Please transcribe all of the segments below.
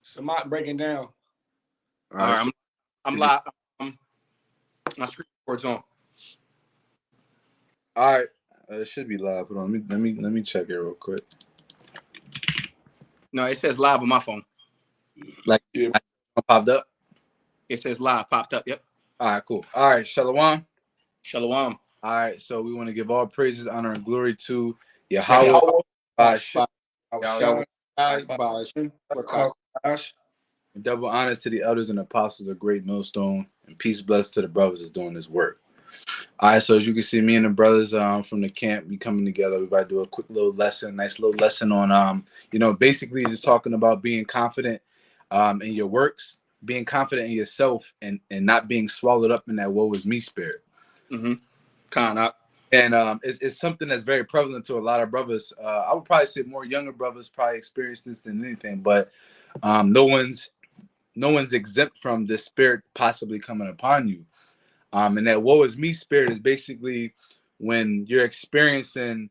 Samant breaking down. All right, I'm live. My screen record's on. All right, it should be live. Hold on, let me check it real quick. No, it says live on my phone. Like, yeah. Popped up. It says live popped up. Yep. All right, cool. All right, Shalom. Shalom. All right, so we want to give all praises, honor, and glory to Yahweh. Double honors to the elders and apostles of Great Millstone, and peace blessed to the brothers that's doing this work. All right, so as you can see, me and the brothers from the camp, we coming together. We about to do a quick little lesson, nice little lesson on, basically just talking about being confident in your works, being confident in yourself, and not being swallowed up in that woe is me spirit. Mm-hmm. And it's something that's very prevalent to a lot of brothers. I would probably say more younger brothers probably experience this than anything, but no one's exempt from this spirit possibly coming upon you. And that woe is me spirit is basically when you're experiencing,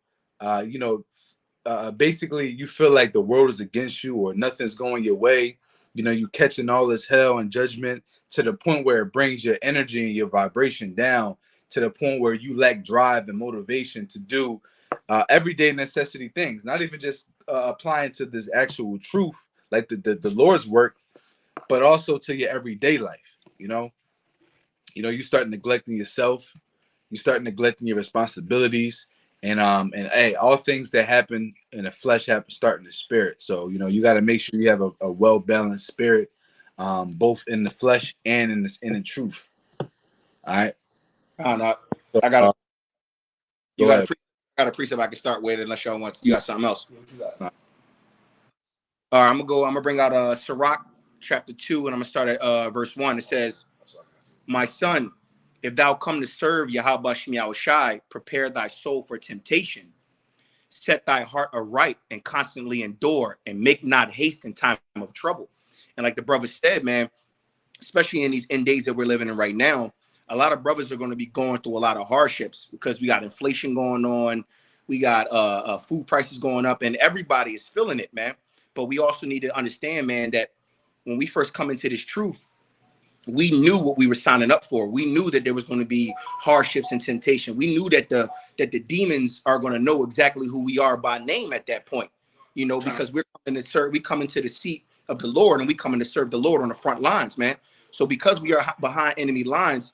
basically you feel like the world is against you or nothing's going your way. You catching all this hell and judgment to the point where it brings your energy and your vibration down to the point where you lack drive and motivation to do everyday necessity things, not even just applying to this actual truth, like the Lord's work, but also to your everyday life. You start neglecting yourself, you start neglecting your responsibilities, and hey, all things that happen in the flesh start in the spirit. So you got to make sure you have a well balanced spirit, both in the flesh and in the truth. All right. I got a precept I can start with unless y'all want. You got something else? All right, I'm gonna bring out Sirach chapter 2, and I'm gonna start at verse 1. It says, "My son, if thou come to serve Yahweh Shem Yahushai, prepare thy soul for temptation. Set thy heart aright and constantly endure, and make not haste in time of trouble." And like the brother said, man, especially in these end days that we're living in right now, a lot of brothers are going to be going through a lot of hardships because we got inflation going on. We got food prices going up, and everybody is feeling it, man. But we also need to understand, man, that when we first come into this truth, we knew what we were signing up for. We knew that there was going to be hardships and temptation. We knew that the demons are going to know exactly who we are by name at that point, because we're coming to serve. We come into the seat of the Lord, and we coming to serve the Lord on the front lines, man. So because we are behind enemy lines,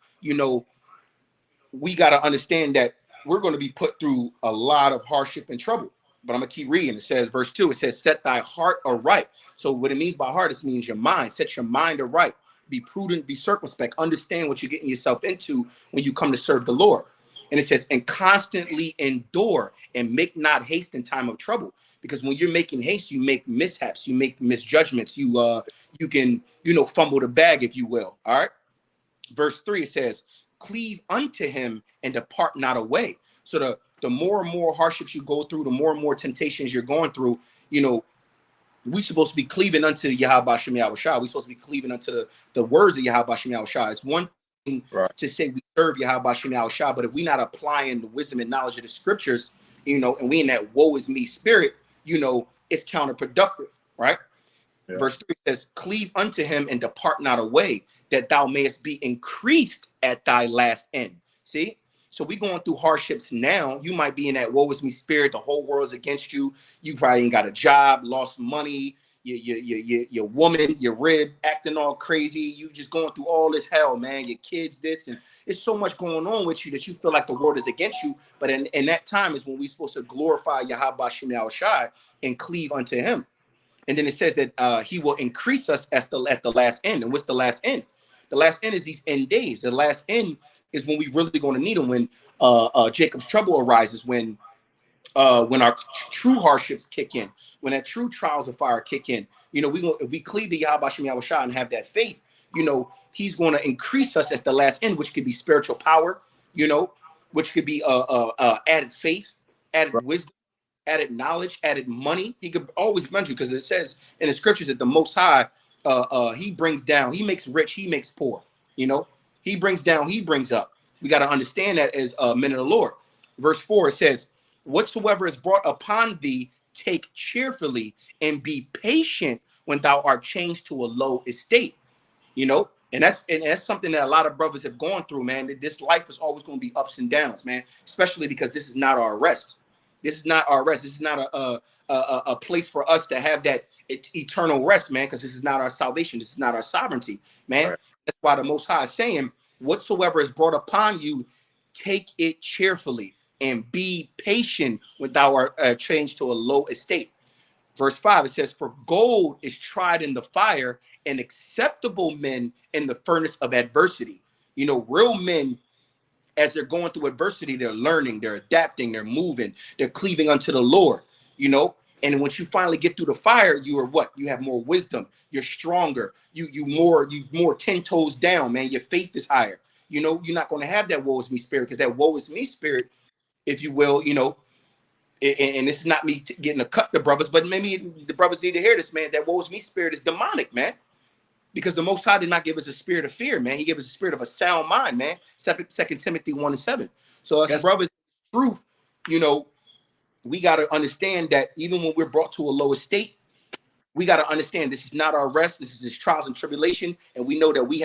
we got to understand that we're going to be put through a lot of hardship and trouble. But I'm going to keep reading. It says, verse 2, it says, set thy heart aright. So what it means by heart, it means your mind. Set your mind aright. Be prudent, be circumspect. Understand what you're getting yourself into when you come to serve the Lord. And it says, and constantly endure and make not haste in time of trouble. Because when you're making haste, you make mishaps, you make misjudgments. You can, fumble the bag, if you will. All right. Verse 3, it says, cleave unto him and depart not away. So the more and more hardships you go through, the more and more temptations you're going through, we're supposed to be cleaving unto Yahweh Shem Yahushai. We're supposed to be cleaving unto the words of Yahweh Shem Yahushai. It's one thing to say we serve Yahweh Shem Yahushai, but if we're not applying the wisdom and knowledge of the scriptures, and we in that woe is me spirit, it's counterproductive, right? Yeah. Verse 3 says, cleave unto him and depart not away, that thou mayest be increased at thy last end. See? So we going through hardships now. You might be in that woe is me spirit. The whole world's against you. You probably ain't got a job, lost money. Your woman, your rib acting all crazy. You just going through all this hell, man. Your kids, this, and it's so much going on with you that you feel like the world is against you. But in that time is when we're supposed to glorify Yahweh Shem Yahushai and cleave unto him. And then it says that he will increase us at the last end. And what's the last end? The last end is these end days. The last end is when we really going to need him, when Jacob's trouble arises, when our true hardships kick in, when that true trials of fire kick in. If we cleave to Yahweh Shem Yahushai and have that faith, he's going to increase us at the last end, which could be spiritual power, which could be added faith, added wisdom, added knowledge, added money. He could always mention, because it says in the scriptures that the Most High, he brings down, he makes rich, he makes poor. He brings down, he brings up. We got to understand that as men of the Lord. Verse 4, it says, whatsoever is brought upon thee, take cheerfully, and be patient when thou art changed to a low estate. You know, and that's something that a lot of brothers have gone through, man. This life is always going to be ups and downs, man. Especially because this is not our rest. This is not our rest. This is not a place for us to have that eternal rest, man. Because this is not our salvation. This is not our sovereignty, man. Right. That's why the Most High is saying, "Whatsoever is brought upon you, take it cheerfully, and be patient when thou art changed to a low estate." Verse 5, it says, "For gold is tried in the fire, and acceptable men in the furnace of adversity." You know, real men, as they're going through adversity, they're learning, they're adapting, they're moving, they're cleaving unto the Lord, you know. And once you finally get through the fire, you are what? You have more wisdom, you're stronger, you more 10 toes down, man. Your faith is higher. You know, you're not going to have that woe is me spirit, because that woe is me spirit, if you will, you know. And this is not me getting a cut the brothers, but maybe the brothers need to hear this, man. That woe is me spirit is demonic, man. Because the Most High did not give us a spirit of fear, man. He gave us a spirit of a sound mind, man. Second Timothy 1:7. So as brothers, truth, you know, we got to understand that even when we're brought to a low estate, we got to understand this is not our rest. This is trials and tribulation. And we know that we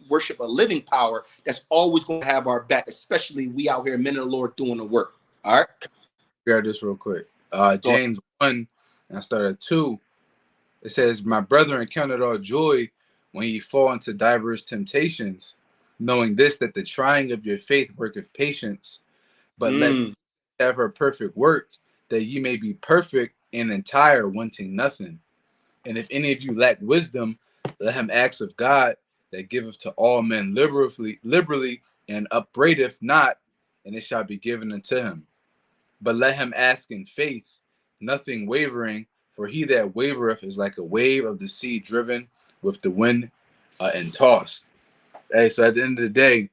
worship a living power that's always going to have our back, especially we out here, men of the Lord, doing the work. All right. Grab this real quick. James 1, and I started 2. It says, "My brethren, count it all joy when ye fall into diverse temptations, knowing this, that the trying of your faith worketh patience. But let me have her perfect work, that ye may be perfect and entire, wanting nothing. And if any of you lack wisdom, let him ask of God, that giveth to all men liberally, and upbraideth not, and it shall be given unto him. But let him ask in faith, nothing wavering, for he that wavereth is like a wave of the sea driven with the wind and tossed." Hey, so at the end of the day,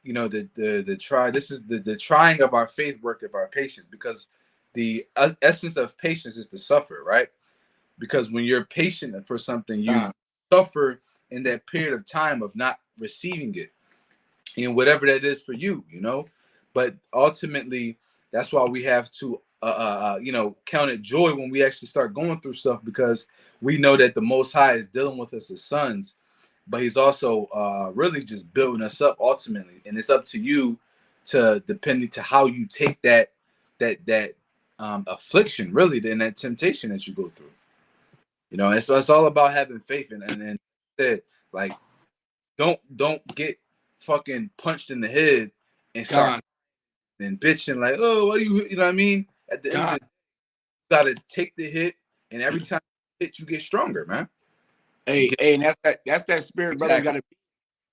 you know, this is the trying of our faith work of our patience, because the essence of patience is to suffer, right? Because when you're patient for something, you suffer in that period of time of not receiving it, and whatever that is for you, you know. But ultimately, that's why we have to you know, count it joy when we actually start going through stuff, because we know that the Most High is dealing with us as sons, but he's also really just building us up ultimately. And it's up to you to, depending to how you take that affliction, really, and that temptation that you go through. You know, it's all about having faith. And said, like, don't get fucking punched in the head and start and bitching like, oh, well, you know what I mean? At the end of the day, you gotta take the hit, and every time you hit, you get stronger, man. Hey, and that's that spirit brothers gotta be.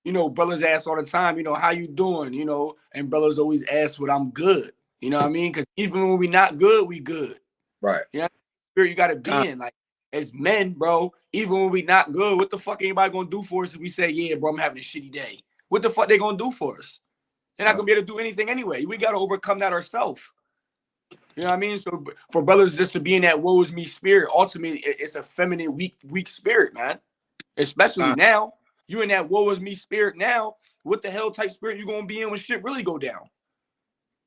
You know, brothers ask all the time, you know, how you doing? You know, and brothers always ask what I'm good. You know what I mean? Because even when we not good, we good. Right. You know, spirit you gotta be in. Like, as men, bro, even when we not good, what the fuck anybody gonna do for us if we say, yeah, bro, I'm having a shitty day? What the fuck they gonna do for us? They're not gonna be able to do anything anyway. We gotta overcome that ourselves. You know what I mean? So for brothers just to be in that woe is me spirit, ultimately it's a feminine, weak spirit, man. Especially now. You in that woe is me spirit now. What the hell type spirit you gonna be in when shit really go down?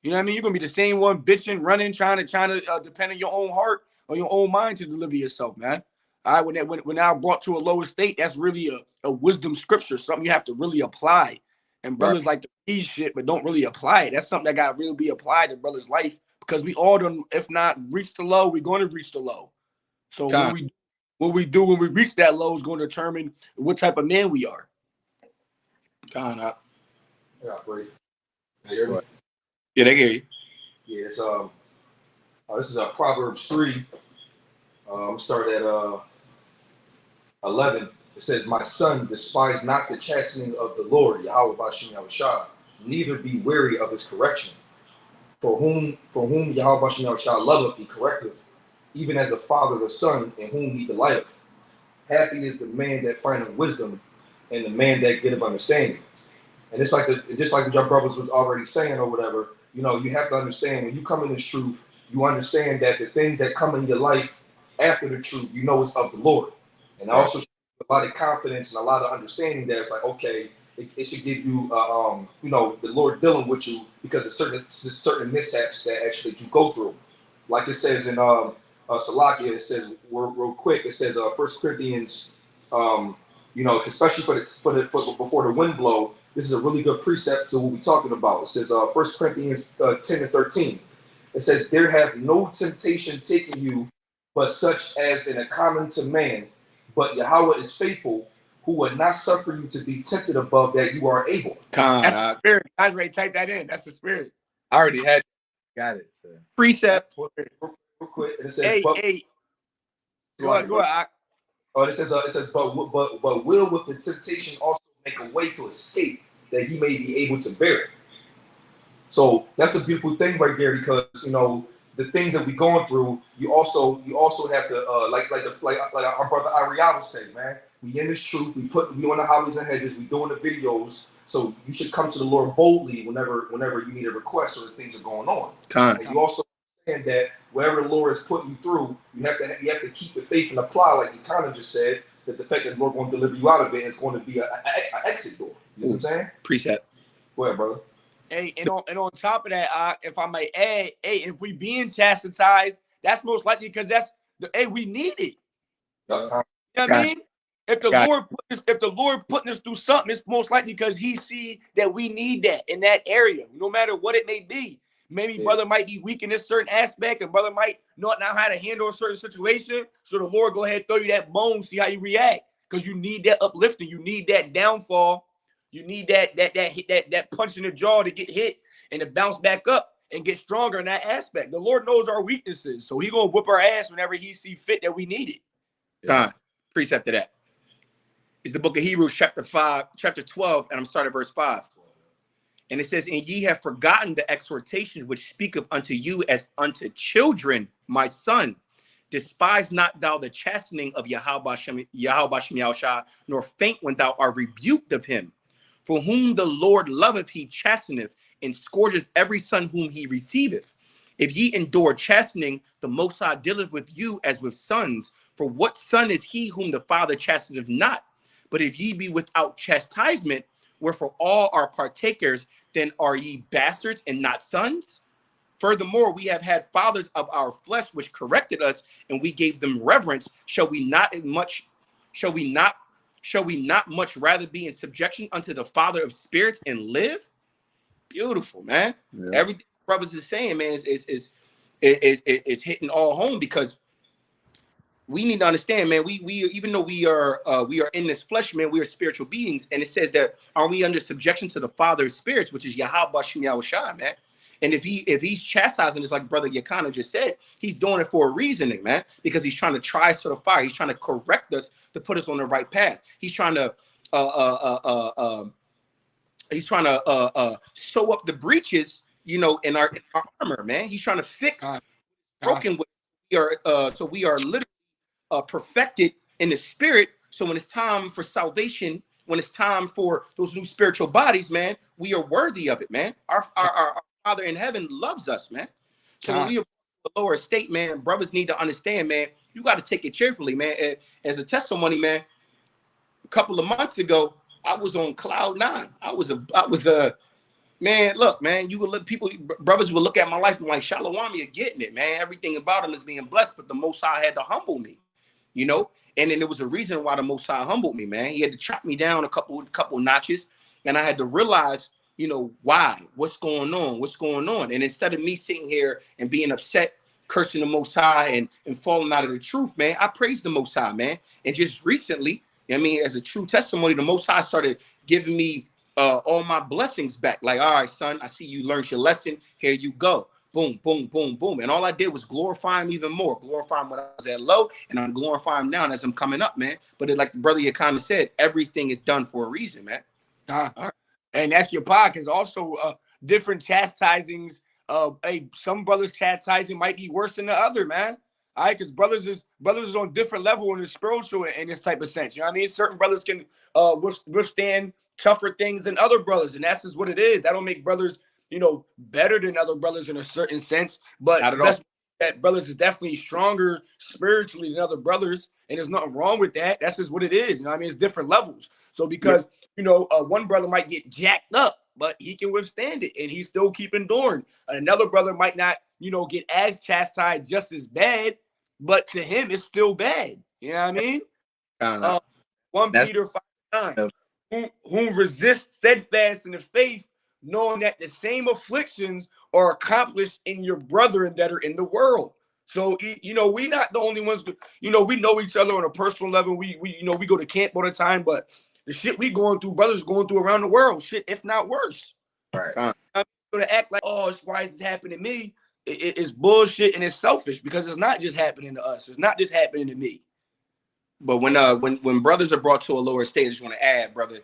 You know what I mean? You're gonna be the same one bitching, running, trying to depend on your own heart or your own mind to deliver yourself, man. All right, when now brought to a lower state, that's really a wisdom scripture, something you have to really apply. And brothers like to read shit, but don't really apply it. That's something that got to really be applied in brothers' life, because we all done, if not reach the low, we're going to reach the low. So what we do when we reach that low is going to determine what type of man we are. Yeah, great. Can you hear me? Yeah, they hear you. Yeah, it's this is Proverbs 3. I'm start at 11. It says, "My son, despise not the chastening of the Lord, Yahweh Bashim Yahushua, neither be weary of his correction. For whom Yahweh Bashim Yahushua loveth, he correcteth, even as a father the son, in whom he delighteth. Happy is the man that findeth wisdom, and the man that getteth understanding." And it's like just like your brothers was already saying or whatever, you know, you have to understand when you come in this truth, you understand that the things that come in your life after the truth, you know, it's of the Lord. And also a lot of confidence and a lot of understanding that it's like, okay, it should give you, you know, the Lord dealing with you because of certain mishaps that actually you go through. Like it says in Salakia, it says real quick. It says 1 Corinthians, you know, especially for before the wind blow. This is a really good precept to what we're talking about. It says 1 Corinthians 10 and 13. It says, there have no temptation taken you, but such as in a common to man. But Yahweh is faithful, who would not suffer you to be tempted above that you are able. That's the spirit. I was ready to type that in. That's the spirit. I already had it. Got it. So. Precept. Real quick. And it says, hey. Go ahead. Oh, it says, but will with the temptation also make a way to escape that he may be able to bear it. So that's a beautiful thing right there, because you know the things that we're going through. You also have to like our brother Ariel would say, man. We in this truth. We on the highways and hedges. We doing the videos. So you should come to the Lord boldly whenever you need a request or things are going on. And you also understand that wherever the Lord is putting you through, you have to keep the faith and apply, like you kind of just said, that the fact that the Lord going to deliver you out of it is going to be an exit door. You know what I'm saying? Precept. Go ahead, brother. Hey, and on top of that, if I may add, if we being chastised, that's most likely because we need it. You know what I mean? If the Lord putting us through something, it's most likely because He see that we need that in that area, no matter what it may be. Maybe brother might be weak in this certain aspect, and brother might not know how to handle a certain situation. So the Lord go ahead and throw you that bone, see how you react, because you need that uplifting, you need that downfall. You need that punch in the jaw to get hit and to bounce back up and get stronger in that aspect. The Lord knows our weaknesses, so He gonna whip our ass whenever He see fit that we need it. Precept to that is the book of Hebrews, chapter 12, and I'm starting at verse 5. And it says, and ye have forgotten the exhortation which speaketh unto you as unto children, my son. Despise not thou the chastening of Yahweh Shem Yahushua, nor faint when thou art rebuked of him. For whom the Lord loveth, he chasteneth, and scourgeth every son whom he receiveth. If ye endure chastening, the Most High dealeth with you as with sons. For what son is he whom the Father chasteneth not? But if ye be without chastisement, wherefore all are partakers, then are ye bastards and not sons? Furthermore, we have had fathers of our flesh which corrected us, and we gave them reverence. Shall we not much rather be in subjection unto the Father of spirits and live? Beautiful, man. Yeah. Everything brothers is saying, man, is hitting all home, because we need to understand, man. We even though we are in this flesh, man, we are spiritual beings, and it says that are we under subjection to the Father of spirits, which is Yahweh Shem Yahushua, man. And if he's chastising us, like Brother Yakana just said, he's doing it for a reasoning, man, because he's trying to try us to the fire. He's trying to correct us to put us on the right path. He's trying to sew up the breaches, you know, in our armor, man. He's trying to fix broken. So we are literally perfected in the spirit. So when it's time for salvation, when it's time for those new spiritual bodies, man, we are worthy of it, man. Our Father in heaven loves us, man. So when we are the lower state, man, brothers need to understand, man, you got to take it cheerfully, man. As a testimony, man, a couple of months ago, I was on cloud 9. I was a man. Look, man, you would look, brothers would look at my life and like, Shalom, you're getting it, man. Everything about him is being blessed, but the Most High had to humble me, you know. And then there was a reason why the Most High humbled me, man. He had to chop me down a couple notches, and I had to realize, you know, why, what's going on. And instead of me sitting here and being upset, cursing the Most High and falling out of the truth, man, I praise the Most High, man. And just recently, I mean, as a true testimony, the Most High started giving me all my blessings back. Like, all right, son, I see you learned your lesson. Here you go. Boom, boom, boom, boom. And all I did was glorify him even more. Glorify him when I was at low, and I'm glorifying him now as I'm coming up, man. But like Brother Yakana said, everything is done for a reason, man. And that's your podcast. Also, different chastisings. Some brothers chastising might be worse than the other, man. All right, because brothers is on different level in the spiritual in this type of sense. You know what I mean? Certain brothers can withstand tougher things than other brothers, and that's just what it is. That don't make brothers, you know, better than other brothers in a certain sense. But that brothers is definitely stronger spiritually than other brothers, and there's nothing wrong with that. That's just what it is. You know what I mean? It's different levels. So because, you know, one brother might get jacked up, but he can withstand it and he's still keep enduring. Another brother might not, you know, get as chastised just as bad, but to him, it's still bad. You know what I mean? 1 Peter 5:9, whom resist steadfast in the faith, knowing that the same afflictions are accomplished in your brethren that are in the world. So, you know, we not the only ones, you know, we know each other on a personal level. We you know, we go to camp all the time, but the shit we going through, brothers going through around the world, shit, if not worse. Right. So to act like, oh, why is this happening to me? It's bullshit and it's selfish because it's not just happening to us. It's not just happening to me. But when brothers are brought to a lower state, I just want to add, brother,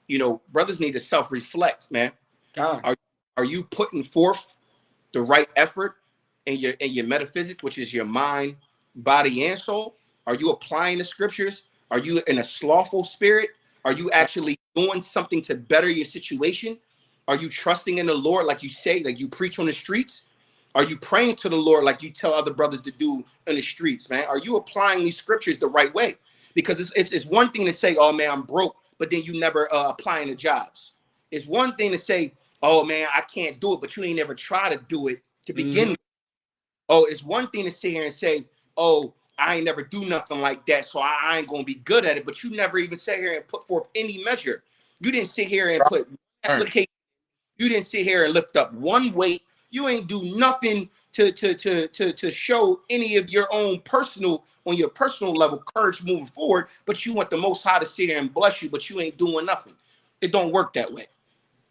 you know, brothers need to self-reflect, man. Are you putting forth the right effort in your metaphysics, which is your mind, body, and soul? Are you applying the scriptures? Are you in a slothful spirit? Are you actually doing something to better your situation? Are you trusting in the Lord like you say, like you preach on the streets? Are you praying to the Lord like you tell other brothers to do in the streets, man? Are you applying these scriptures the right way? Because it's one thing to say, oh, man, I'm broke, but then you never applying the jobs. It's one thing to say, oh, man, I can't do it, but you ain't never try to do it to begin with. Oh, it's one thing to sit here and say, oh, I ain't never do nothing like that, so I ain't going to be good at it, but you never even sit here and put forth any measure. You didn't sit here and put application. You didn't sit here and lift up one weight. You ain't do nothing to show any of your own personal, on your personal level, courage moving forward, but you want the Most High to sit here and bless you, but you ain't doing nothing. It don't work that way.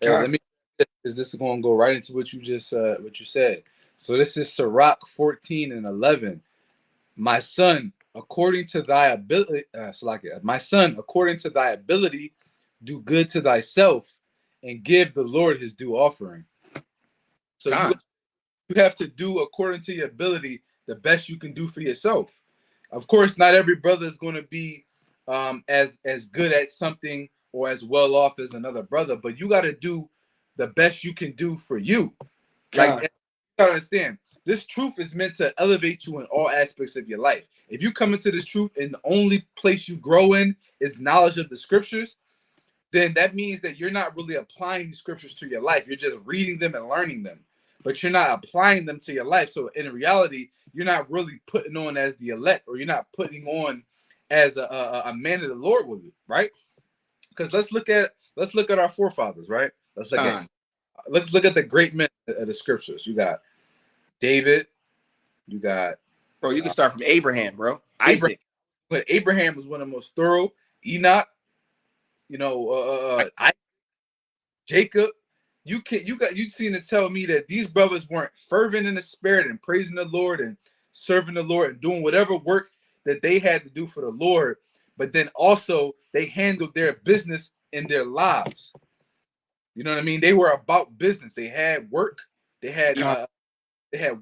Let me, is this going to go right into what you just what you said? So this is Sirach 14:11. My son, according to thy ability, my son, according to thy ability, do good to thyself, and give the Lord his due offering. So you have to do according to your ability the best you can do for yourself. Of course, not every brother is going to be as good at something or as well off as another brother, but you got to do the best you can do for you. Like, you gotta understand, this truth is meant to elevate you in all aspects of your life. If you come into this truth and the only place you grow in is knowledge of the scriptures, then that means that you're not really applying these scriptures to your life. You're just reading them and learning them, but you're not applying them to your life. So in reality, you're not really putting on as the elect, or you're not putting on as a man of the Lord with you, right? Because let's look at our forefathers, right? Let's look at the great men of the scriptures. You got David, you got you can start from Abraham, bro. Isaac. But Abraham was one of the most thorough. Enoch, Jacob. You seem to tell me that these brothers weren't fervent in the spirit and praising the Lord and serving the Lord and doing whatever work that they had to do for the Lord, but then also they handled their business in their lives. You know what I mean? They were about business. They had work. They had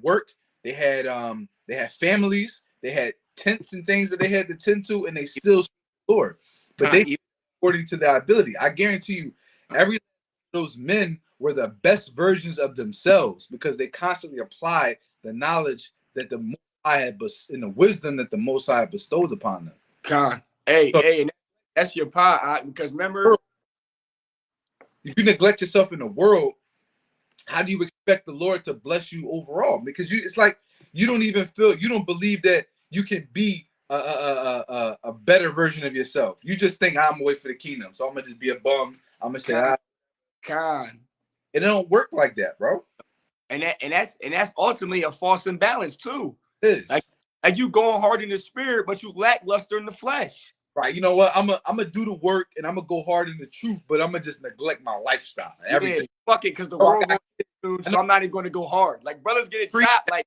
work. They had families. They had tents and things that they had to tend to, and they still served the Lord. But they, according to their ability, I guarantee you, every those men were the best versions of themselves because they constantly applied the knowledge that the Most High had, and the wisdom that the Most High bestowed upon them. Hey, that's your part. Because remember, if you neglect yourself in the world, how do you expect the Lord to bless you overall? Because it's like you don't believe that you can be a better version of yourself. You just think, I'm gonna wait for the kingdom, so I'm gonna just be a bum. I'm gonna say, it don't work like that, bro. And that's ultimately a false imbalance too. It is. Like you going hard in the spirit, but you lackluster in the flesh. Right. You know what? I'm gonna do the work and I'm gonna go hard in the truth, but I'm gonna just neglect my lifestyle. Everything. Fuck it, because the world going soon, so I'm not even gonna go hard. Like brothers get it chopped. Like,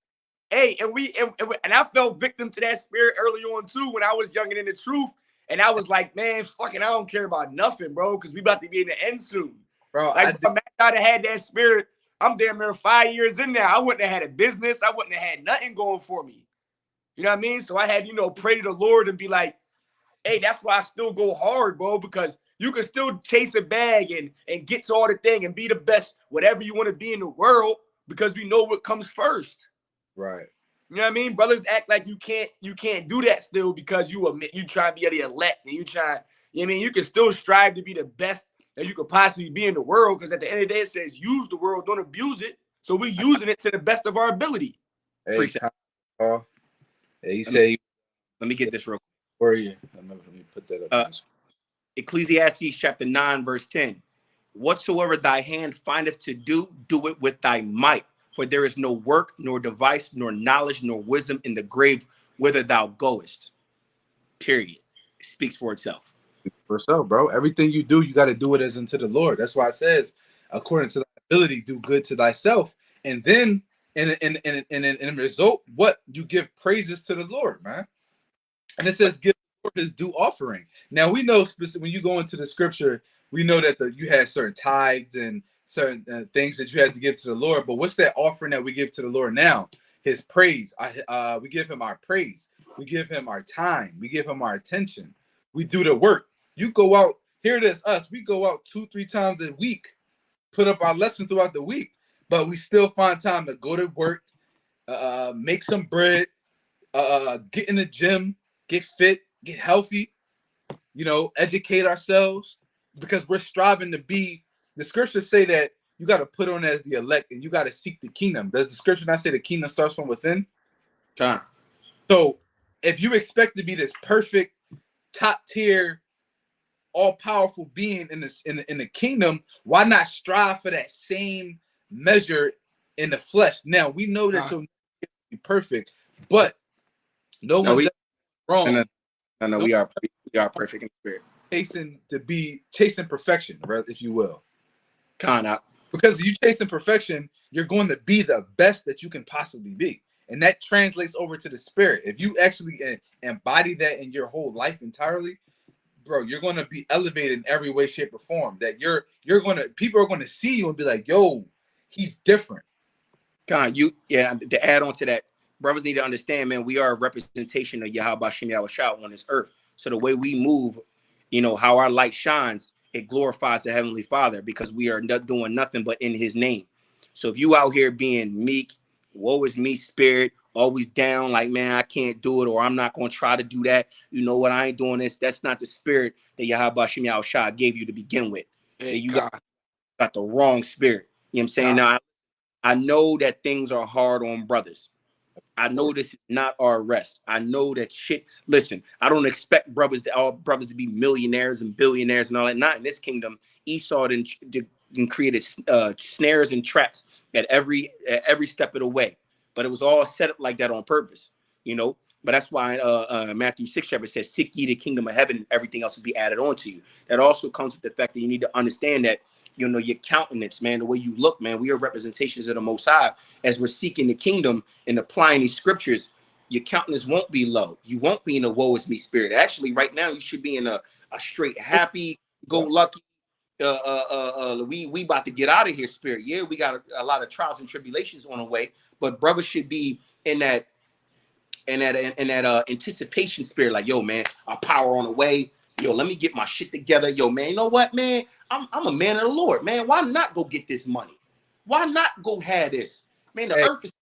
hey, and I fell victim to that spirit early on too when I was young and in the truth. And I was like, man, fucking, I don't care about nothing, bro, because we about to be in the end soon. Bro, like, if I'd have had that spirit, I'm damn near 5 years in there. I wouldn't have had a business. I wouldn't have had nothing going for me. You know what I mean? So I had, pray to the Lord and be like, hey, that's why I still go hard, bro, because you can still chase a bag and get to all the thing and be the best, whatever you want to be in the world, because we know what comes first. Right. You know what I mean? Brothers act like you can't do that still because you try to be the elect and you try You know what I mean? You can still strive to be the best that you could possibly be in the world, because at the end of the day, it says use the world, don't abuse it. So we're using it to the best of our ability. Hey, hey, he let me get this real quick. Where are you? Let me put that up. Ecclesiastes chapter 9, verse 10. Whatsoever thy hand findeth to do, do it with thy might. For there is no work, nor device, nor knowledge, nor wisdom in the grave whither thou goest. Period. It speaks for itself. For itself, bro. Everything you do, you got to do it as unto the Lord. That's why it says, according to thy ability, do good to thyself. And then, in result, what? You give praises to the Lord, man. And it says, give the Lord his due offering. Now, we know, when you go into the scripture, we know that you had certain tithes and certain things that you had to give to the Lord. But what's that offering that we give to the Lord now? His praise. We give him our praise. We give him our time. We give him our attention. We do the work. You go out, here it is, us. We go out 2-3 times a week, put up our lesson throughout the week, but we still find time to go to work, make some bread, get in the gym, get fit, get healthy, educate ourselves, because we're striving to be, the scriptures say that you got to put on as the elect and you got to seek the kingdom. Does the scripture not say the kingdom starts from within? So if you expect to be this perfect, top tier, all-powerful being in the kingdom, why not strive for that same measure in the flesh? Now we know that you'll be perfect, but one's wrong. No, we are perfect in spirit. Chasing perfection, right, if you will. Because you chasing perfection, you're going to be the best that you can possibly be. And that translates over to the spirit. If you actually embody that in your whole life entirely, bro, you're going to be elevated in every way, shape, or form. That people are going to see you and be like, yo, he's different. To add on to that, brothers need to understand, man, we are a representation of Yahweh Shem Yahushua on this earth. So the way we move, how our light shines, it glorifies the Heavenly Father, because we are not doing nothing but in his name. So if you out here being meek, woe is me spirit, always down, like, man, I can't do it, or I'm not going to try to do that. You know what? I ain't doing this. That's not the spirit that Yahweh Shem Yahushua gave you to begin with. Hey, you got the wrong spirit. You know what I'm saying? Now, I know that things are hard on brothers. I know this is not our rest. I know that shit. Listen, I don't expect all brothers to be millionaires and billionaires and all that. Not in this kingdom. Esau created snares and traps at every step of the way. But it was all set up like that on purpose, But that's why Matthew 6 chapter says, "Seek ye the kingdom of heaven, and everything else will be added on to you." That also comes with the fact that you need to understand that, your countenance, man, the way you look, man, we are representations of the Most High. As we're seeking the kingdom and applying these scriptures, your countenance won't be low. You won't be in a woe is me spirit. Actually, right now, you should be in a straight, happy, go lucky, we about to get out of here spirit. Yeah, we got a lot of trials and tribulations on the way, but brothers should be in that anticipation spirit, like, yo, man, our power on the way. Yo, let me get my shit together. Yo, man, you know what, man? I'm a man of the Lord, man. Why not go get this money? Why not go have this? Man, the earth is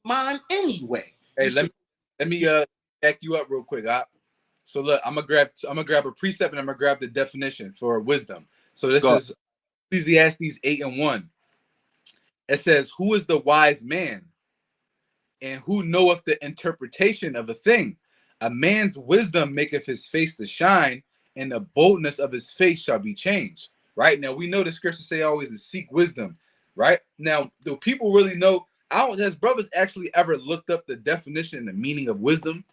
mine anyway. Hey, let me back you up real quick. So look, I'm gonna grab a precept and I'm gonna grab the definition for wisdom. So this is Ecclesiastes 8:1. It says, "Who is the wise man, and who knoweth the interpretation of a thing? A man's wisdom maketh his face to shine, and the boldness of his face shall be changed." Right now, we know the scriptures say always to seek wisdom. Right now, do people really know? Has brothers actually ever looked up the definition and the meaning of wisdom?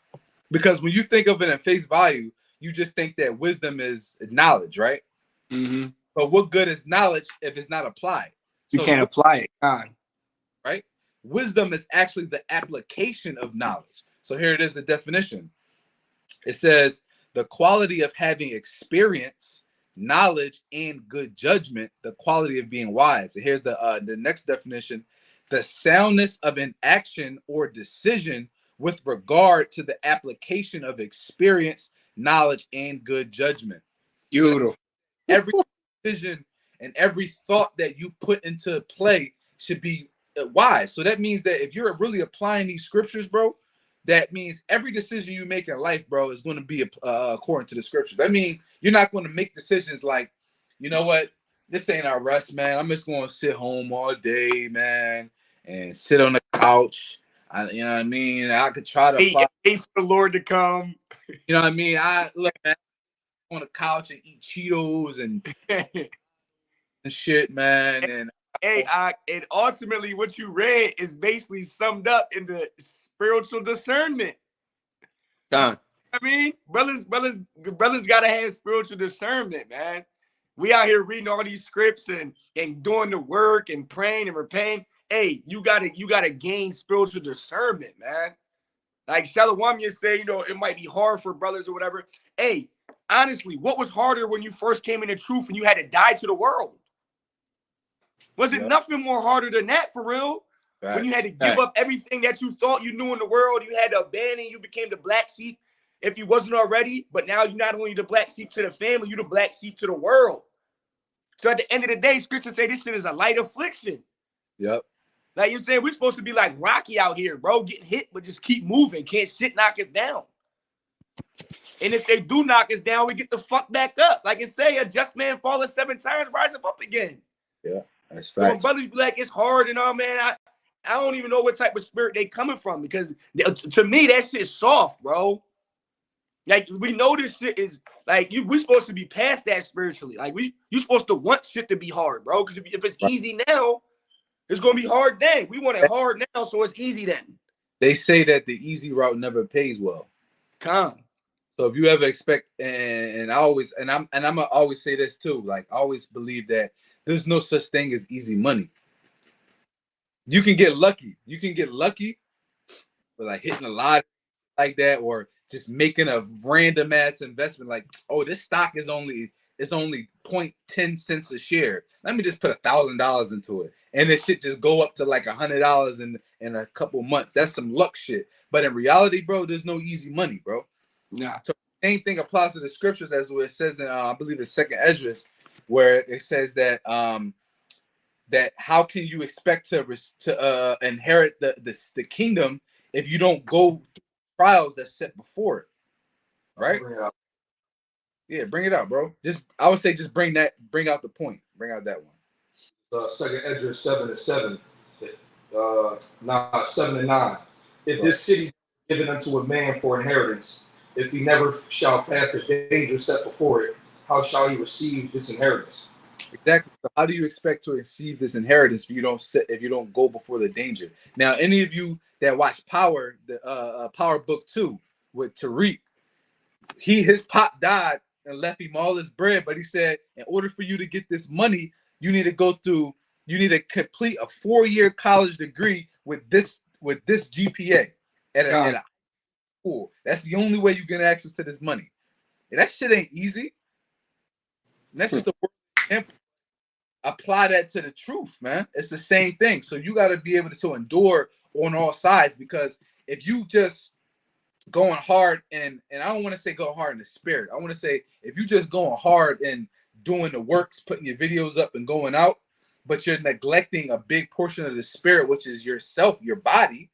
Because when you think of it in face value, you just think that wisdom is knowledge, right? Mm-hmm. But what good is knowledge if it's not applied? You can't apply it, right? Wisdom is actually the application of knowledge. So here it is, the definition. It says, the quality of having experience, knowledge, and good judgment, the quality of being wise. And here's the next definition: the soundness of an action or decision with regard to the application of experience, knowledge, and good judgment. Beautiful. Every decision and every thought that you put into play should be wise. So that means that if you're really applying these scriptures, bro, that means every decision you make in life, bro, is going to be according to the scriptures. That means you're not going to make decisions like, you know what, this ain't our rest, man. I'm just going to sit home all day, man, and sit on the couch. You know what I mean? I could try to wait for the Lord to come. You know what I mean? I look, man, on the couch and eat Cheetos and shit, man. And and ultimately, what you read is basically summed up in the spiritual discernment. Done. I mean, brothers gotta have spiritual discernment, man. We out here reading all these scripts and doing the work and praying and repaying. Hey, you gotta gain spiritual discernment, man. Like Shalom, you say, you know, it might be hard for brothers or whatever. Hey, honestly, what was harder when you first came into truth and you had to die to the world? Was it nothing more harder than that, for real? Right. When you had to give up everything that you thought you knew in the world, you had to abandon, you became the black sheep if you wasn't already, but now you're not only the black sheep to the family, you're the black sheep to the world. So at the end of the day, scripture say this shit is a light affliction. Yep. Like you're saying, we're supposed to be like Rocky out here, bro, getting hit, but just keep moving. Can't shit knock us down. And if they do knock us down, we get the fuck back up. Like it say, a just man falleth 7 times, rise up again. Yeah, that's facts. So when brothers be like, it's hard and all, man, I don't even know what type of spirit they coming from, because to me, that shit's soft, bro. Like, we know this shit is, like, we're supposed to be past that spiritually. Like, you're supposed to want shit to be hard, bro, because if it's easy now, it's going to be hard then. We want it hard now, so it's easy then. They say that the easy route never pays well. Come. So if you ever expect, and I'm gonna always say this too, like I always believe that there's no such thing as easy money. You can get lucky. You can get lucky for like hitting a lot like that, or just making a random ass investment. Like, oh, this stock is only 0.10 cents a share. Let me just put $1,000 into it, and this shit just go up to like $100 in a couple months. That's some luck shit. But in reality, bro, there's no easy money, bro. Nah. So the same thing applies to the scriptures as what it says in I believe it's 2nd Esdras, where it says that that how can you expect to inherit the kingdom if you don't go through trials that's set before it, right? Yeah, bring it out, bro. I would say just bring out the point. Bring out that one. 2nd Esdras 7:7, 7:9. If this city is given unto a man for inheritance, if he never shall pass the danger set before it, how shall he receive this inheritance? Exactly. So how do you expect to receive this inheritance if you don't go before the danger? Now, any of you that watch Power, the Power Book 2 with Tariq, his pop died and left him all his bread, but he said, in order for you to get this money, you need to complete a 4-year college degree with this GPA at a school. That's the only way you get access to this money. And that shit ain't easy. And that's just a example. Apply that to the truth, man. It's the same thing. So you got to be able to endure on all sides, because if you just going hard and I don't want to say go hard in the spirit. I want to say if you just going hard and doing the works, putting your videos up and going out, but you're neglecting a big portion of the spirit, which is yourself, your body,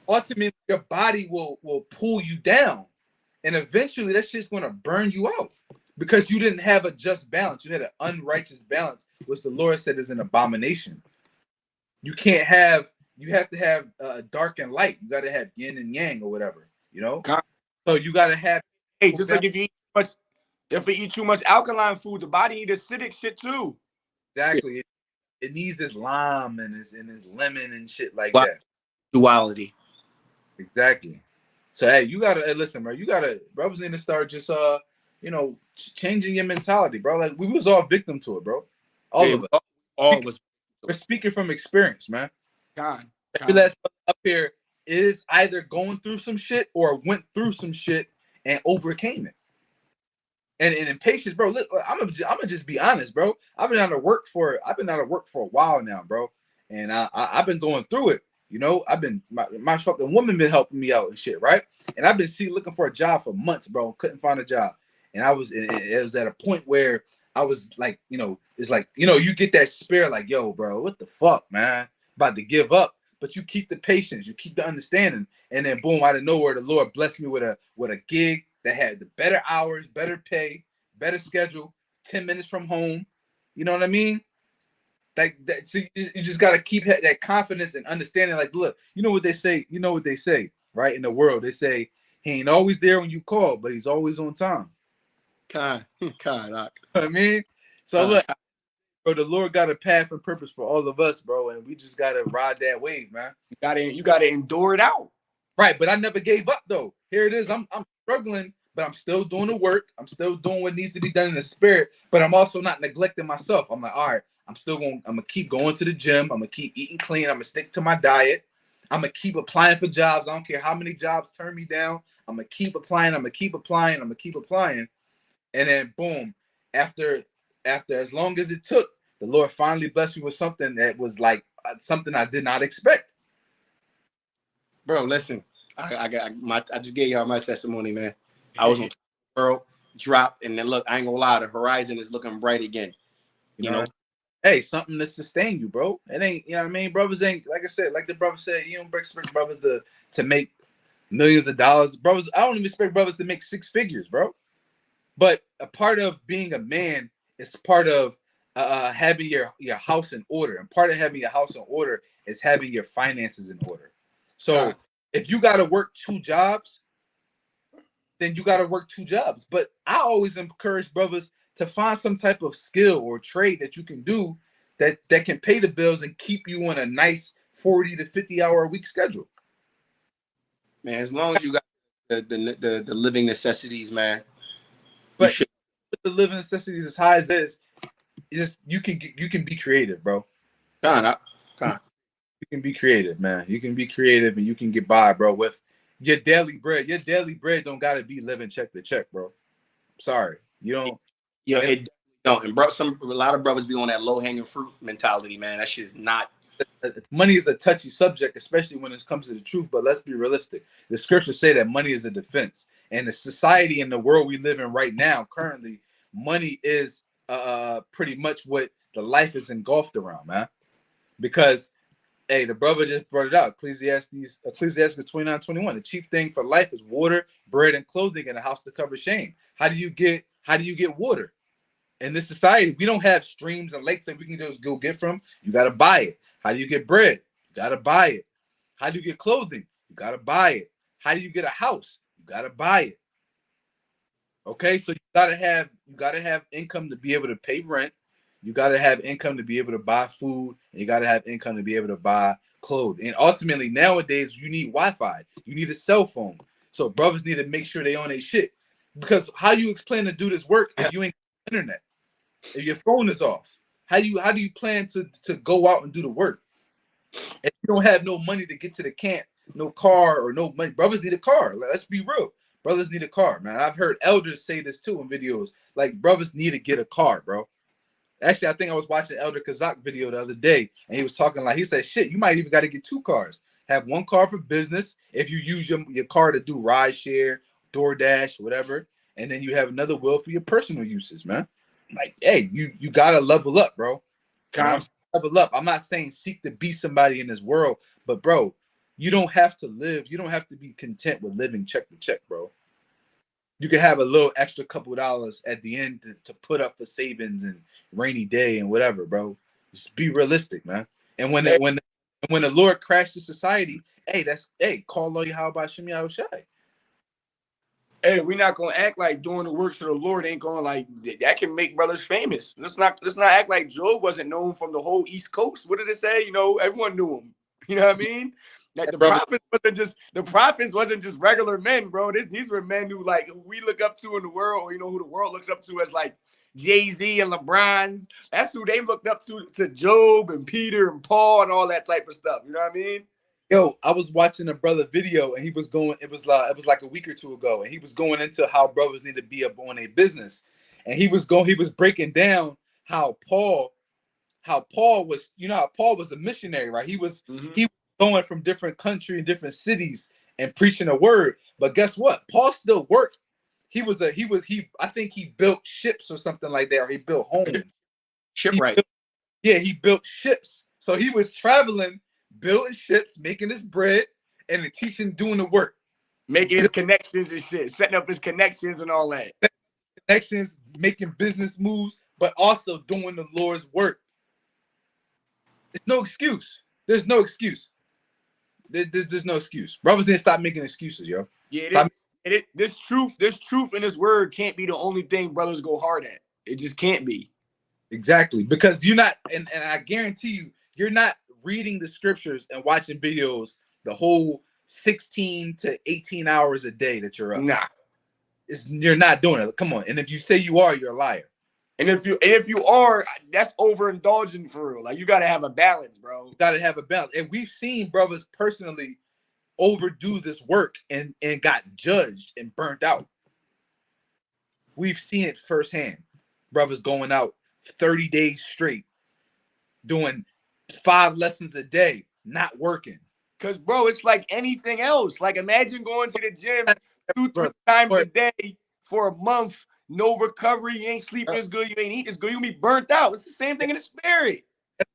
ultimately your body will pull you down. And eventually that shit's going to burn you out because you didn't have a just balance. You had an unrighteous balance, which the Lord said is an abomination. You have to have dark and light. You got to have yin and yang or whatever, you know? So you got to have. Hey, just like if you eat too much alkaline food, the body needs acidic shit too. Exactly. It needs this lime and this lemon and shit like that. Duality. Exactly. So hey, you gotta listen, bro. Brothers need to start just changing your mentality, bro. Like we was all victim to it, bro. All of us. We're speaking from experience, man. Every last up here is either going through some shit or went through some shit and overcame it. And in patience, bro. Look, I'm gonna just be honest, bro. I've been out of work for a while now, bro. And I've been going through it. You know, I've been my fucking woman been helping me out and shit, right? And I've been looking for a job for months, bro. Couldn't find a job, and it was at a point where I was like, it's like you get that spirit, like, yo, bro, what the fuck, man? About to give up, but you keep the patience, you keep the understanding, and then boom, out of nowhere, the Lord blessed me with a gig that had the better hours, better pay, better schedule, 10 minutes from home. You know what I mean? Like that. So you just gotta keep that confidence and understanding. Like, look, you know what they say. You know what they say, right? In the world, they say he ain't always there when you call, but he's always on time. God, You know what I mean? So look, bro, the Lord got a path and purpose for all of us, bro, and we just gotta ride that wave, man. You gotta endure it out. Right, but I never gave up though. Here it is. I'm struggling, but I'm still doing the work. I'm still doing what needs to be done in the spirit, but I'm also not neglecting myself. I'm like, all right, I'm gonna keep going to the gym. I'm gonna keep eating clean. I'm gonna stick to my diet. I'm gonna keep applying for jobs. I don't care how many jobs turn me down. I'm gonna keep applying. I'm gonna keep applying. I'm gonna keep applying. And then boom, after as long as it took, the Lord finally blessed me with something that was like something I did not expect. Bro, listen, I just gave y'all my testimony, man. I was on world drop, and then look, I ain't gonna lie, the horizon is looking bright again. You know, hey, something to sustain you, bro. It ain't, you know what I mean? Brothers ain't, like I said, like the brother said, you don't expect brothers to make millions of dollars. Brothers, I don't even expect brothers to make six figures, bro. But a part of being a man is part of having your house in order. And part of having your house in order is having your finances in order. So if you got to work two jobs, then you got to work two jobs. But I always encourage brothers to find some type of skill or trade that you can do that can pay the bills and keep you on a nice 40 to 50 hour a week schedule. Man, as long as you got the living necessities, man. But the living necessities as high as it is you can be creative, bro. You can be creative, man. You can be creative and you can get by, bro, with your daily bread. Your daily bread don't gotta be living check to check, bro. Sorry. You don't. Yeah, it don't. And bro, a lot of brothers be on that low hanging fruit mentality, man. That shit is not. Money is a touchy subject, especially when it comes to the truth. But let's be realistic. The scriptures say that money is a defense, and the society and the world we live in right now, currently, money is pretty much what the life is engulfed around, man. Because hey, the brother just brought it out. Ecclesiastes 29:21. The chief thing for life is water, bread, and clothing, and a house to cover shame. How do you get water? In this society, we don't have streams and lakes that we can just go get from. You got to buy it. How do you get bread? You got to buy it. How do you get clothing? You got to buy it. How do you get a house? You got to buy it. Okay, so you got to have income to be able to pay rent. You got to have income to be able to buy food. And you got to have income to be able to buy clothes. And ultimately, nowadays, you need Wi-Fi. You need a cell phone. So brothers need to make sure they on their shit. Because how you plan to do this work if you ain't got internet? If your phone is off, how do you plan to go out and do the work? If you don't have no money to get to the camp, no car or no money, brothers need a car. Let's be real. Brothers need a car, man. I've heard elders say this too in videos. Like, brothers need to get a car, bro. Actually, I think I was watching Elder Kazak video the other day, and he was talking like, he said, shit, you might even got to get two cars. Have one car for business if you use your car to do ride share, DoorDash, whatever. And then you have another wheel for your personal uses, man. Like, hey, you gotta level up, bro. Level up. I'm not saying seek to be somebody in this world, but bro, you don't have to live. You don't have to be content with living check to check, bro. You can have a little extra couple of dollars at the end to put up for savings and rainy day and whatever, bro. Just be realistic, man. And when the Lord crashed the society, call on Yahweh Shem Yahushai. Hey, we're not gonna act like doing the works of the Lord ain't gonna like that can make brothers famous. Let's not act like Job wasn't known from the whole East Coast. What did it say? You know, everyone knew him. You know what I mean? Like the prophets wasn't just regular men, bro. These were men who we look up to in the world, or who the world looks up to as like Jay-Z and LeBron's. That's who they looked up to Job and Peter and Paul and all that type of stuff. You know what I mean? Yo, I was watching a brother video and he was going, it was like a week or two ago, and he was going into how brothers need to be up on a business. And he was breaking down how Paul was, how Paul was a missionary, right? He was going from different countries and different cities and preaching a word. But guess what? Paul still worked. I think he built ships or something like that, or he built homes. Shipwright. He built ships. So he was traveling, building ships, making his bread, and then teaching, doing the work. Making his connections and shit, setting up his connections and all that. Connections, making business moves, but also doing the Lord's work. There's no excuse. There's no excuse. There's no excuse. Brothers didn't stop making excuses, yo. Yeah, this truth in this word can't be the only thing brothers go hard at. It just can't be. Exactly, because you're not, and I guarantee you, you're not reading the scriptures and watching videos the whole 16 to 18 hours a day that you're up. Nah. You're not doing it. Come on. And if you say you are, you're a liar. And if you are, that's overindulging for real. Like, you gotta have a balance, bro. You gotta have a balance. And we've seen brothers personally overdo this work and got judged and burnt out. We've seen it firsthand. Brothers going out 30 days straight, doing 5 lessons a day, not working. Cause bro, it's like anything else. Like, imagine going to the gym 2-3 times a day for a month, no recovery, you ain't sleeping as good, you ain't eating as good, you be burnt out. It's the same thing in the spirit.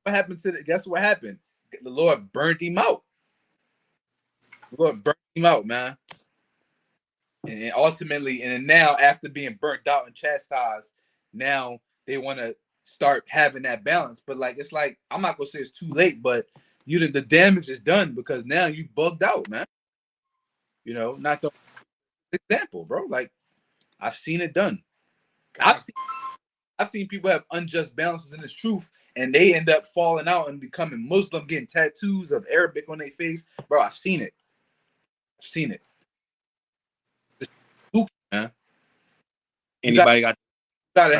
Guess what happened? The Lord burnt him out. The Lord burnt him out, man. And ultimately, and now after being burnt out and chastised, now they want to start having that balance. But like, it's like, I'm not gonna say it's too late, but the damage is done because now you bugged out, man. You know, not the example, bro. Like, I've seen it done. I've seen people have unjust balances in this truth, and they end up falling out and becoming Muslim, getting tattoos of Arabic on their face. Bro, I've seen it. I've seen it. It's spooky, man. Anybody gotta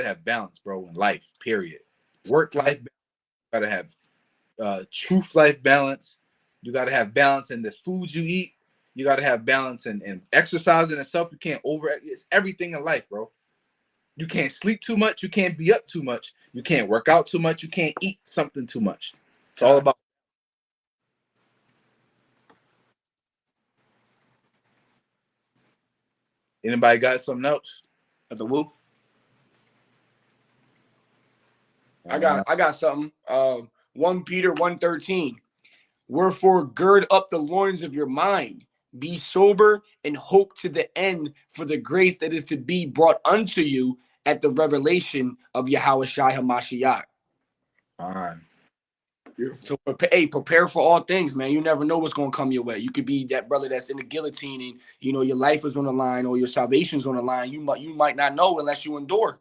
have balance, bro, in life, period. Work life, gotta have truth life balance. You gotta have balance in the food you eat. You gotta have balance in exercising and stuff. You can't it's everything in life, bro. You can't sleep too much. You can't be up too much. You can't work out too much. You can't eat something too much. It's all about. Anybody got something else? at the whoop? I got something. 1 Peter 1:13. Wherefore gird up the loins of your mind, be sober, and hope to the end for the grace that is to be brought unto you at the revelation of Yahushua HaMashiach. All right. So prepare for all things, man. You never know what's gonna come your way. You could be that brother that's in the guillotine, and you know your life is on the line or your salvation's on the line. You might not know unless you endure.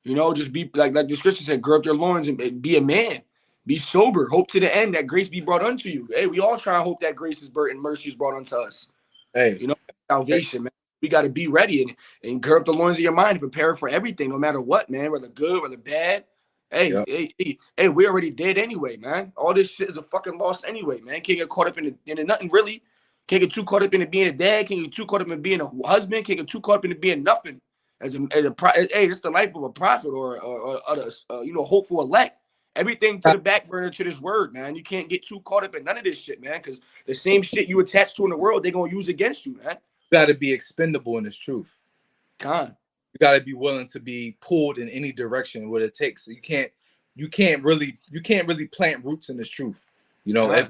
You know, just be like the scripture said, gird up your loins and be a man. Be sober. Hope to the end that grace be brought unto you. Hey, we all try and hope that grace is brought and mercy is brought unto us. Hey, you know, salvation, man. We got to be ready and gird up the loins of your mind and prepare for everything, no matter what, man, whether good, whether bad. Hey, we already did anyway, man. All this shit is a fucking loss anyway, man. Can't get caught up in nothing really. Can't get too caught up in it being a dad. Can't get too caught up in being a husband. Can't get too caught up in it being nothing. It's the life of a prophet or hopeful elect. Everything to the back burner to this word, man. You can't get too caught up in none of this shit, man, because the same shit you attach to in the world, they're going to use against you, man. You got to be expendable in this truth. You got to be willing to be pulled in any direction what it takes. So you can't really plant roots in this truth. You know, if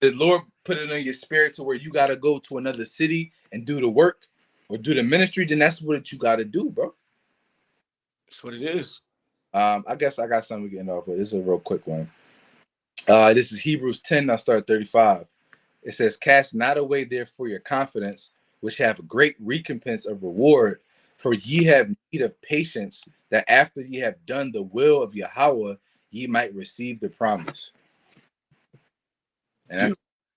the Lord put it in your spirit to where you got to go to another city and do the work or do the ministry, then that's what you got to do, bro. That's what it is. I guess I got something getting off with. This is a real quick one. This is Hebrews 10. I start 35. It says, cast not away therefore your confidence, which have a great recompense of reward, for ye have need of patience, that after ye have done the will of Yahweh, ye might receive the promise. And that's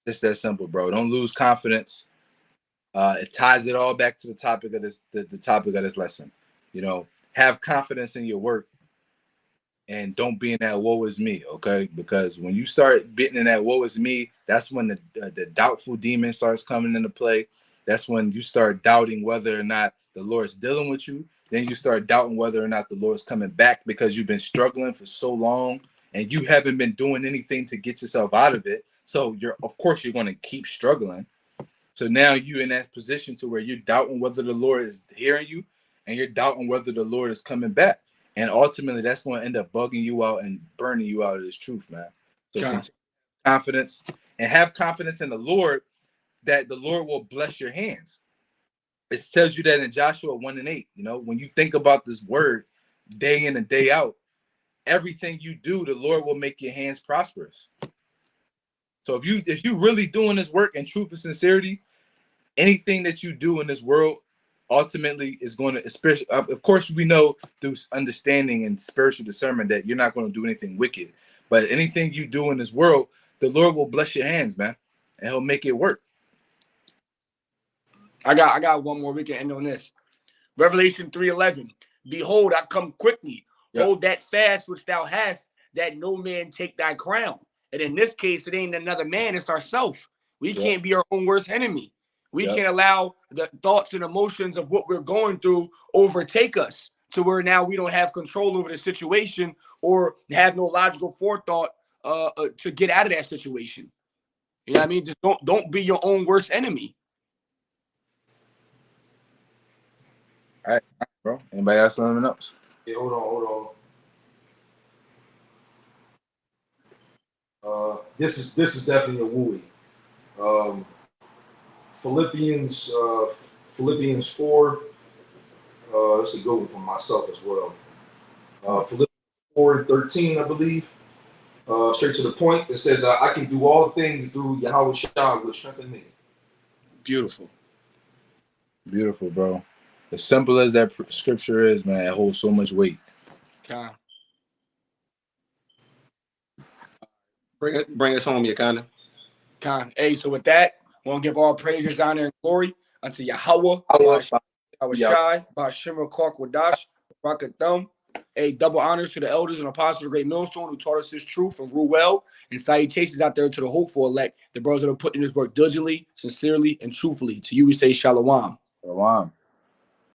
just that simple, bro. Don't lose confidence. It ties it all back to the topic of this, the topic of this lesson. You know, have confidence in your work. And don't be in that woe is me, okay? Because when you start getting in that woe is me, that's when the doubtful demon starts coming into play. That's when you start doubting whether or not the Lord's dealing with you. Then you start doubting whether or not the Lord's coming back because you've been struggling for so long and you haven't been doing anything to get yourself out of it. So of course you're going to keep struggling. So now you're in that position to where you're doubting whether the Lord is hearing you and you're doubting whether the Lord is coming back. And ultimately, that's going to end up bugging you out and burning you out of this truth, man. So confidence, and have confidence in the Lord that the Lord will bless your hands. It tells you that in Joshua 1:8. You know, when you think about this word day in and day out, everything you do, the Lord will make your hands prosperous. So if you really doing this work in truth and sincerity, anything that you do in this world ultimately is going to, especially, of course, we know through understanding and spiritual discernment that you're not going to do anything wicked. But anything you do in this world, the Lord will bless your hands, man, and He'll make it work. I got one more. We can end on this. Revelation 3:11. Behold, I come quickly. Yep. Hold that fast which thou hast, that no man take thy crown. And in this case, it ain't another man, it's ourselves. We can't be our own worst enemy. We can't allow the thoughts and emotions of what we're going through overtake us to where now we don't have control over the situation or have no logical forethought to get out of that situation. You know what I mean? Just don't be your own worst enemy. All right, bro. Anybody got something else? Yeah, hold on. This is definitely a wooey. Philippians 4. This is a good one for myself as well. Philippians 4:13, I believe. Straight to the point. It says, "I can do all things through Yahweh Shah, which strengthen me." Beautiful. Beautiful, bro. As simple as that scripture is, man, it holds so much weight. Bring us home, Yakanda. Hey, so with that, we want to give all praises, honor, and glory unto Yahweh, Shai, Bashimra Clark Wadash, Rakathum. Hey, double honors to the elders and apostles of the Great Millstone who taught us this truth and rule well. And salutations out there to the hopeful elect, the brothers that are putting this work diligently, sincerely, and truthfully. To you, we say shalom. Shalom.